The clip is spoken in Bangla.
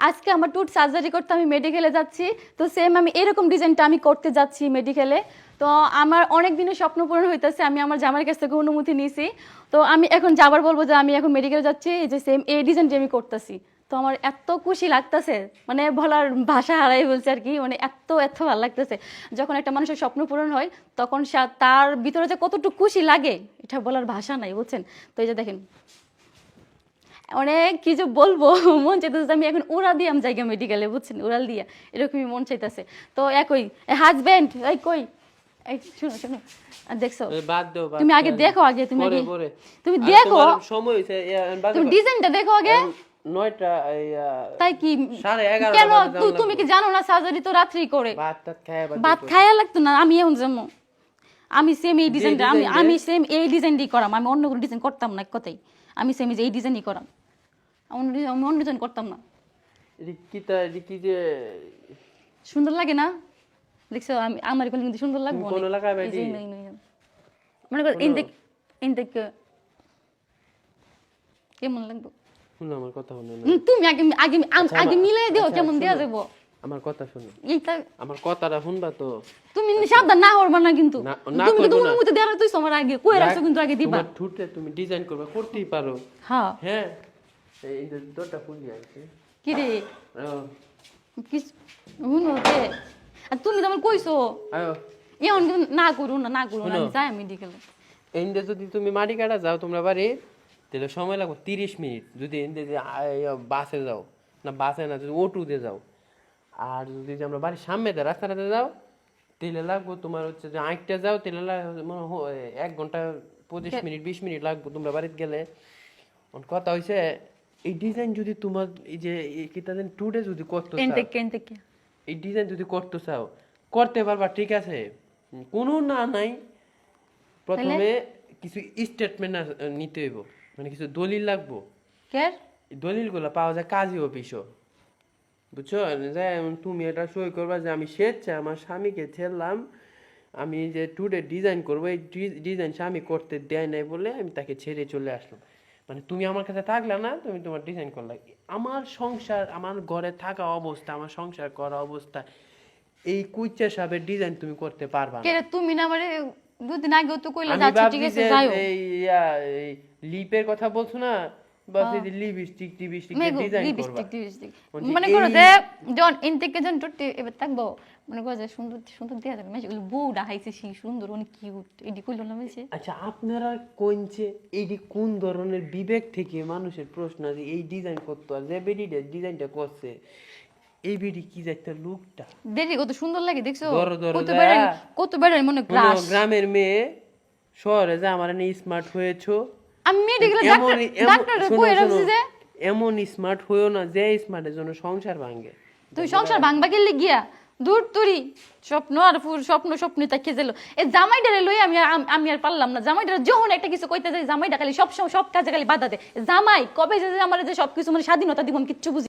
আজকে আমার টুট সার্জারি করতে আমি মেডিকেলে যাচ্ছি, তো সেম আমি এরকম ডিজাইনটা আমি করতে যাচ্ছি মেডিকেলে। তো আমার অনেক দিনের স্বপ্ন পূরণ হইতেছে, আমি আমার জামাইয়ের কাছ থেকে অনুমতি নিয়েছি। তো আমি এখন যাবার বলবো যে আমি এখন মেডিকেলে যাচ্ছি, এই যে সেম এই ডিজাইনটি আমি করতেছি। তো আমার এত খুশি লাগতেছে, মানে বলার ভাষা হারাই বলছে আর কি, মানে এত এত ভালো লাগতেছে। যখন একটা মানুষের স্বপ্ন পূরণ হয় তখন তার ভিতরে যে কতটুকু খুশি লাগে এটা বলার ভাষা নাই, বুঝছেন? তো এই যে দেখেন, অনেক কিছু বলবো, মন চাইতেছে আমি এখন উড়া দিয়ে আমি জায়গা মেডিকেলে, বুঝছেন, উড়াল দিয়া এরকমই মন চাইতেছে। তো একই হাজবেন্ড, এই কই, এই শুনো শুনো, দেখছো? বাদ দাও, তুমি আগে দেখো, আগে তুমি আগে তুমি আর দেখো, তোমার সময় হইছে তুমি ডিজাইনটা দেখো আগে। 9টা তাই কি 11:30 কেন বাজে তুমি কি জানো না সার্জারি তো রাত্রি করে? ভাত টাত খায় ভাত খায়া লাগতো না, আমি এখন যাবো। আমি সেম এই ডিজাইনটা আমি সেম এই ডিজাইনই করাম, আমি অন্য কোনো ডিজাইন করতাম না, এক কথাই আমি সেম এই ডিজাইনই করাম, আমি অন্য ডিজাইন করতাম না। রিকি যে সুন্দর লাগে না? দেখছো আমি আমার কোনো কিন্তু সুন্দর লাগবে কোন লাগাবে দি মনে করো ইনটেক কেমন লাগবে? শুনো আমার কথা শুনো না, তুমি আগে আগে আগে মিলাই দিও কেমন দেয়া যাবো। আমার কথা শুনো, এইটা আমার কথাটা শুনবা তো। তুমি সাবধান না হরবা না কিন্তু, না তুমি তো করবো না। অনুমতি দেওয়ার তুই আমার আগে কই রাখছো কিন্তু আগে দিবা। তোমার ঠুটে তুমি ডিজাইন করবা, করতেই পারো। হ্যাঁ হ্যাঁ, এই যে দুটো ফুলি আছে। কি রে আয়ো কি শুনো তে, আর তুমি তো আমার কইছো আয়ো, এখন কিন্তু না করু না, না করু না, আমি যাই মেডিকেলে। এন্ডে যদি তুমি মাটি কাটা যাও তোমরা বাড়ি, তাহলে সময় লাগবে 30 মিনিট। যদি এন্ডে যে বাসে যাও, না বাসে না, যদি অটোতে যাও, আর যদি যে আমরা বাড়ির সামনে দিয়ে রাস্তাটাতে যাও, তাহলে লাগবো তোমার হচ্ছে যে আঁকটা যাও, তাহলে মনে হয় 1 ঘন্টা 25 মিনিট 20 মিনিট লাগবে তোমরা বাড়িতে গেলে। কথা হয়েছে এই ডিজাইন যদি তোমার এই যে কিতাদেন টুডে যদি করতে চাও, এই ডিজাইন যদি করতে চাও করতে পারবা, ঠিক আছে, কোনো না নাই। প্রথমে কিছু স্টেটমেন্ট নিতে হইব, মানে কিছু দলিল লাগবো। কে এই দলিলগুলো পাওয়া যায় কাজী অফিসও, বুঝছো? যে তুমি এটা সই করবা যে আমি স্বেচ্ছায় আমার স্বামীকে ছেড়লাম, আমি যে টুডে ডিজাইন করবো, এই ডিজাইন স্বামী করতে দেয় নাই বলে আমি তাকে ছেড়ে চলে আসলাম। মানে তুমি আমার কাছে থাকলে না, তুমি তোমার ডিজাইন করলে। আমার সংসার, আমার ঘরে থাকা অবস্থা, আমার সংসার করা অবস্থা, এই কুইচা সাহেবের ডিজাইন তুমি করতে পারবা না। কে তুমি না মানে দুদিন আগেও তো কইলা আমি যাচ্ছি, ঠিক ভাবছি আছে যে যাইও। এই লিপের কথা বলছো না, বাস এই লিপস্টিক টিপস্টিক ডিজাইন করবা। মনে করো যে জন ইনটেকে জন টুটি এবার থাকবো, মনে করো যে সুন্দর সুন্দর দেয়া যাবে মেশে বউডা হাইছে সেই সুন্দর, অনেক কিউট, এডি কইলো না মেশে। আচ্ছা, আপনারা কোনছে এই যে কোন ধরনের বিবেক থেকে মানুষের প্রশ্ন আছে এই ডিজাইন করতে, আর যে বেডিটা ডিজাইনটা করছে এই বেডি কি যাইতে লুকটা দেখি কত সুন্দর লাগে, দেখছো? দর কত বেড়াই মনে ক্রাশ। গ্রামের মেয়ে শহরে যা আমার স্মার্ট হয়েছো। আমি মেডিকেল ডাক্তার কই রাখছি যে এমন স্মার্ট হইও না যে স্মার্টের জন্য সংসার ভাঙে। তুই সংসার ভাঙবা গেলে গিয়া দূর তুরি স্বপ্ন আর স্বপ্নই তাকে গেল। এই জামাইডারে লই আমি আর পারলাম না। জামাইডারে যখন একটা কিছু কইতে যাই জামাইডা খালি সব কাজে খালি বাধা দেয়। জামাই কবে যে আমার যে সবকিছু মানে স্বাধীনতা দিব আমি কিচ্ছু বুঝি